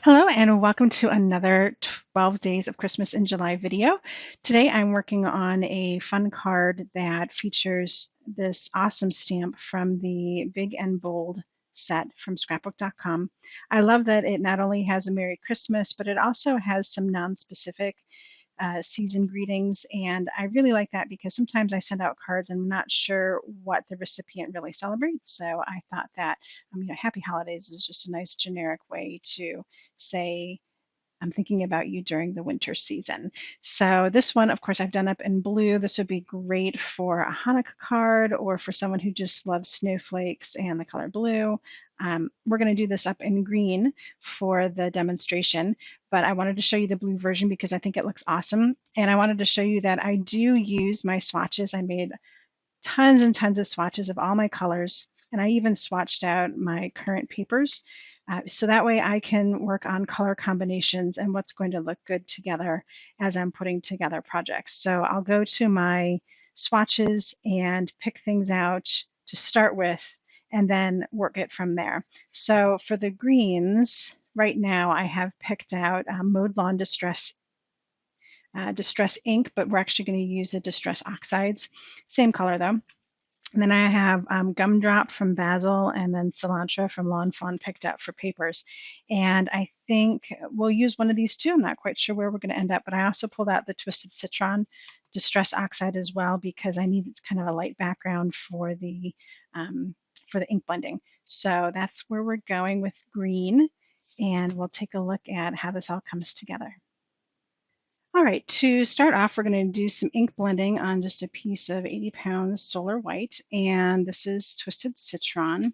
Hello and welcome to another 12 Days of Christmas in July video. Today I'm working on a fun card that features this awesome stamp from the Big and Bold set from scrapbook.com. I love that it not only has a Merry Christmas, but it also has some non-specific season greetings. And I really like that because sometimes I send out cards and I'm not sure what the recipient really celebrates. So I thought that, Happy Holidays is just a nice generic way to say, I'm thinking about you during the winter season. So this one, of course, I've done up in blue. This would be great for a Hanukkah card or for someone who just loves snowflakes and the color blue. We're going to do this up in green for the demonstration, but I wanted to show you the blue version because I think it looks awesome. And I wanted to show you that I do use my swatches. I made tons and tons of swatches of all my colors, and I even swatched out my current papers. So that way I can work on color combinations and what's going to look good together as I'm putting together projects. So I'll go to my swatches and pick things out to start with and then work it from there. So for the greens, right now I have picked out Mowed Lawn Distress ink, but we're actually going to use the Distress Oxides. Same color though. And then I have Gumdrop from Basil and then Cilantro from Lawn Fawn picked up for papers. And I think we'll use one of these two. I'm not quite sure where we're going to end up, but I also pulled out the Twisted Citron Distress Oxide as well because I needed kind of a light background for the ink blending. So that's where we're going with green. And we'll take a look at how this all comes together. All right, to start off, we're going to do some ink blending on just a piece of 80 pounds Solar White, and this is Twisted Citron.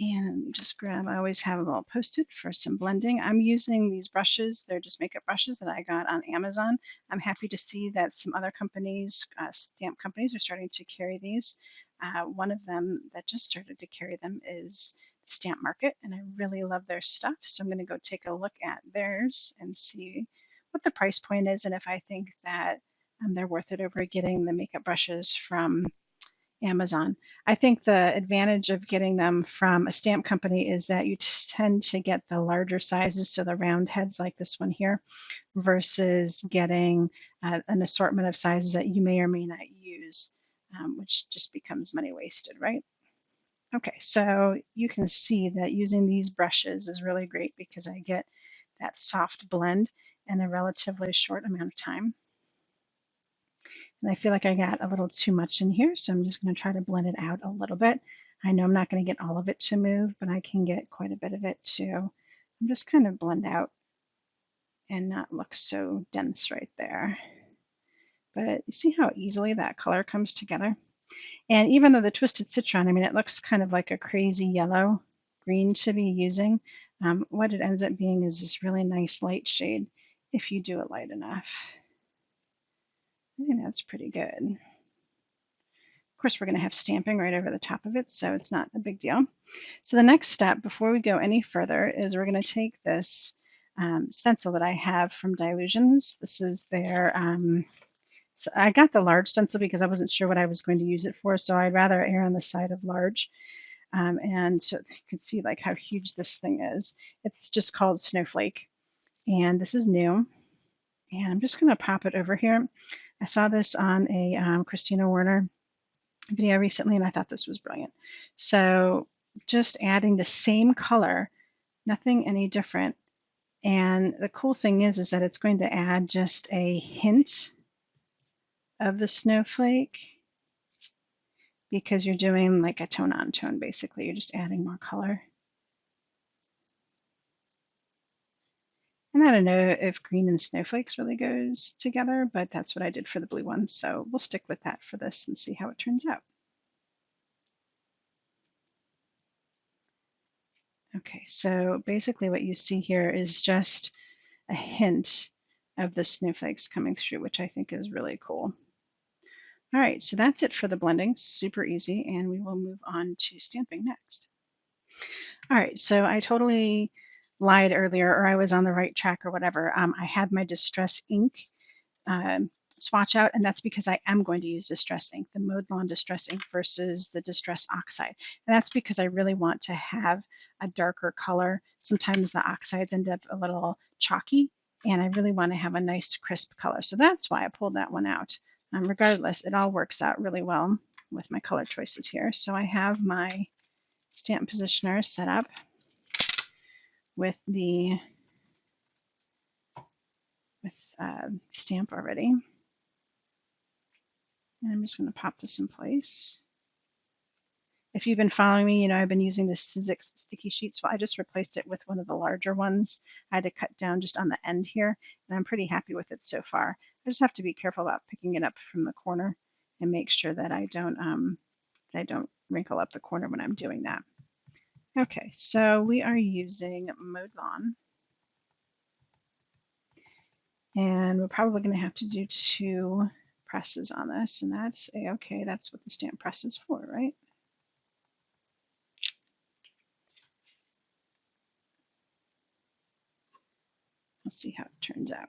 And just grab, I always have a little Post-it for some blending. I'm using these brushes. They're just makeup brushes that I got on Amazon. I'm happy to see that some other companies, stamp companies, are starting to carry these. One of them that just started to carry them is the Stamp Market, and I really love their stuff. So I'm going to go take a look at theirs and see what the price point is and if I think that they're worth it over getting the makeup brushes from Amazon. I think the advantage of getting them from a stamp company is that you tend to get the larger sizes, so the round heads like this one here, versus getting an assortment of sizes that you may or may not use, which just becomes money wasted, right? Okay, so you can see that using these brushes is really great because I get that soft blend in a relatively short amount of time. And I feel like I got a little too much in here, so I'm just going to try to blend it out a little bit. I know I'm not going to get all of it to move, but I can get quite a bit of it to just kind of blend out and not look so dense right there. But you see how easily that color comes together? And even though the Twisted Citron, I mean, it looks kind of like a crazy yellow green to be using, what it ends up being is this really nice light shade if you do it light enough. I think that's pretty good. Of course, we're going to have stamping right over the top of it, so it's not a big deal. So the next step before we go any further is we're going to take this stencil that I have from Dilutions. This is their, so I got the large stencil because I wasn't sure what I was going to use it for, so I'd rather err on the side of large. And so you can see like how huge this thing is. It's just called Snowflake, and this is new. And I'm just going to pop it over here. I saw this on a Christina Werner video recently, and I thought this was brilliant. So just adding the same color, nothing any different. And the cool thing is that it's going to add just a hint of the snowflake because you're doing like a tone on tone, basically. You're just adding more color. And I don't know if green and snowflakes really goes together, but that's what I did for the blue one. So we'll stick with that for this and see how it turns out. Okay, so basically what you see here is just a hint of the snowflakes coming through, which I think is really cool. All right, so that's it for the blending, super easy, and we will move on to stamping next. All right, so I totally lied earlier, or I was on the right track or whatever. I had my Distress ink swatch out, and that's because I am going to use Distress ink, the Mode Lawn Distress ink versus the Distress Oxide. And that's because I really want to have a darker color. Sometimes the oxides end up a little chalky, and I really want to have a nice crisp color. So that's why I pulled that one out. Regardless, it all works out really well with my color choices here. So I have my stamp positioner set up with the stamp already. And I'm just going to pop this in place. If you've been following me, you know I've been using this Sizzix sticky sheet, so I just replaced it with one of the larger ones. I had to cut down just on the end here, and I'm pretty happy with it so far. I just have to be careful about picking it up from the corner and make sure that I don't wrinkle up the corner when I'm doing that. Okay, so we are using Mode Lawn, and we're probably going to have to do 2 presses on this, and that's a-okay. That's what the stamp press is for, right? Let's see how it turns out.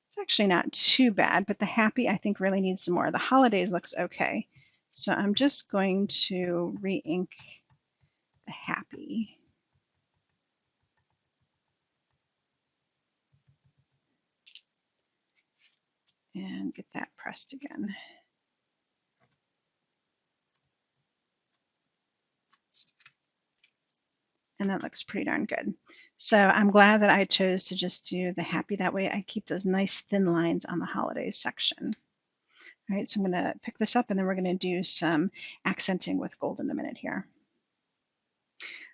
It's actually not too bad, but the happy I think really needs some more. The holidays looks okay. So I'm just going to re-ink the happy. And get that pressed again. And that looks pretty darn good. So I'm glad that I chose to just do the happy. That way I keep those nice thin lines on the holidays section. All right, so I'm going to pick this up and then we're going to do some accenting with gold in a minute here.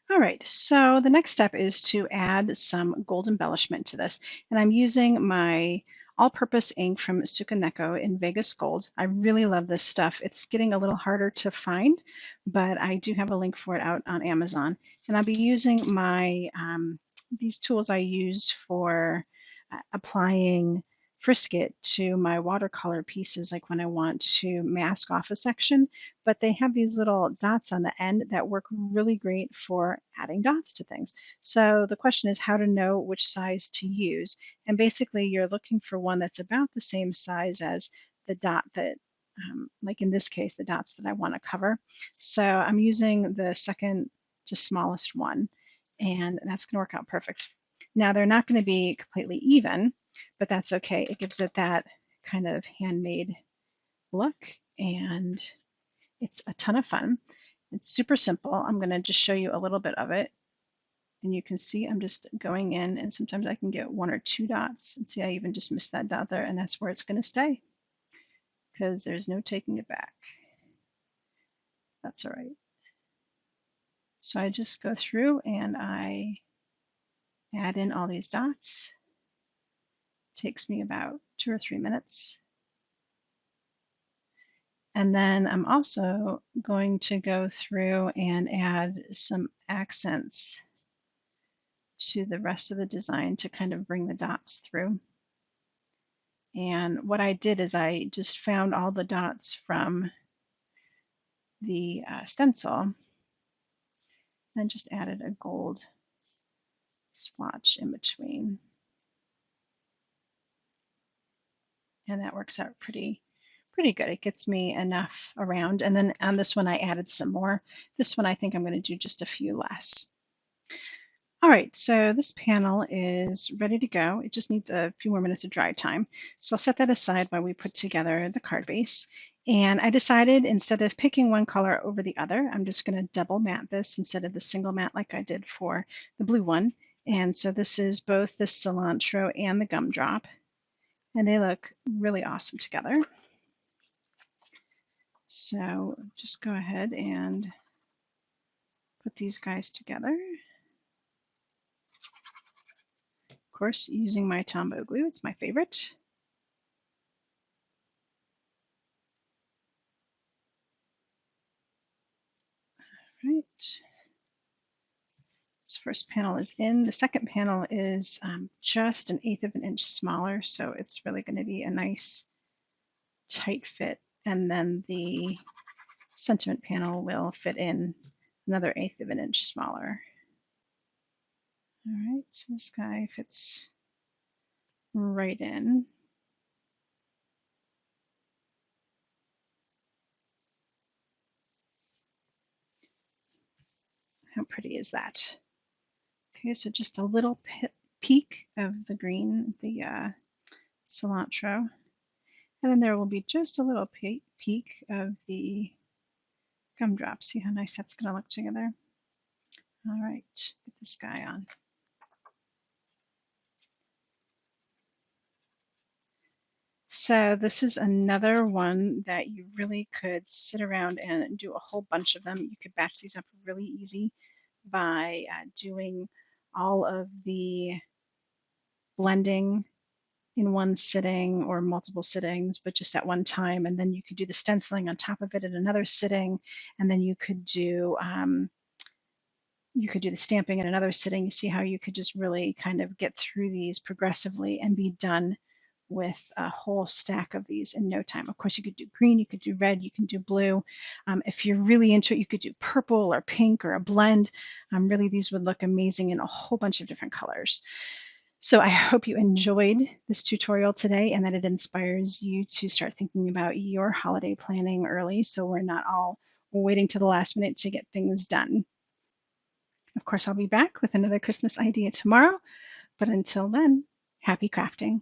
All right, so the next step is to add some gold embellishment to this. And I'm using my all-purpose ink from Sukaneko in Vegas Gold. I really love this stuff. It's getting a little harder to find, but I do have a link for it out on Amazon. And I'll be using my these tools I use for applying Frisket to my watercolor pieces, like when I want to mask off a section, but they have these little dots on the end that work really great for adding dots to things. So the question is how to know which size to use. And basically you're looking for one that's about the same size as the dot that, like in this case, the dots that I want to cover. So I'm using the second to smallest one, and that's going to work out perfect. Now they're not going to be completely even, but that's okay. It gives it that kind of handmade look, and it's a ton of fun. It's super simple. I'm going to just show you a little bit of it. And you can see I'm just going in, and sometimes I can get 1 or 2 dots. And see, I even just missed that dot there, and that's where it's going to stay because there's no taking it back. That's all right. So I just go through and I add in all these dots. It takes me about 2 or 3 minutes. And then I'm also going to go through and add some accents to the rest of the design to kind of bring the dots through. And what I did is I just found all the dots from the stencil and just added a gold splotch in between. And that works out pretty good. It gets me enough around. And then on this one, I added some more. This one, I think I'm going to do just a few less. All right, so this panel is ready to go. It just needs a few more minutes of dry time. So I'll set that aside while we put together the card base. And I decided instead of picking one color over the other, I'm just going to double matte this instead of the single matte like I did for the blue one. And so this is both the cilantro and the gumdrop. And they look really awesome together. So just go ahead and put these guys together. Of course, using my Tombow glue, it's my favorite. All right. This first panel is in. The second panel is just 1/8 of an inch smaller, so it's really going to be a nice tight fit. And then the sentiment panel will fit in another 1/8 of an inch smaller. All right, so this guy fits right in. How pretty is that? Okay, so just a little peak of the green, the cilantro. And then there will be just a little peak of the gumdrop. See how nice that's going to look together? All right, get this guy on. So this is another one that you really could sit around and do a whole bunch of them. You could batch these up really easy by doing all of the blending in one sitting or multiple sittings, but just at one time. And then you could do the stenciling on top of it at another sitting. And then you could do the stamping in another sitting. You see how you could just really kind of get through these progressively and be done with a whole stack of these in no time. Of course, you could do green, you could do red, you can do blue. If you're really into it, you could do purple or pink or a blend. Really, these would look amazing in a whole bunch of different colors. So I hope you enjoyed this tutorial today and that it inspires you to start thinking about your holiday planning early so we're not all waiting to the last minute to get things done. Of course, I'll be back with another Christmas idea tomorrow, but until then, happy crafting.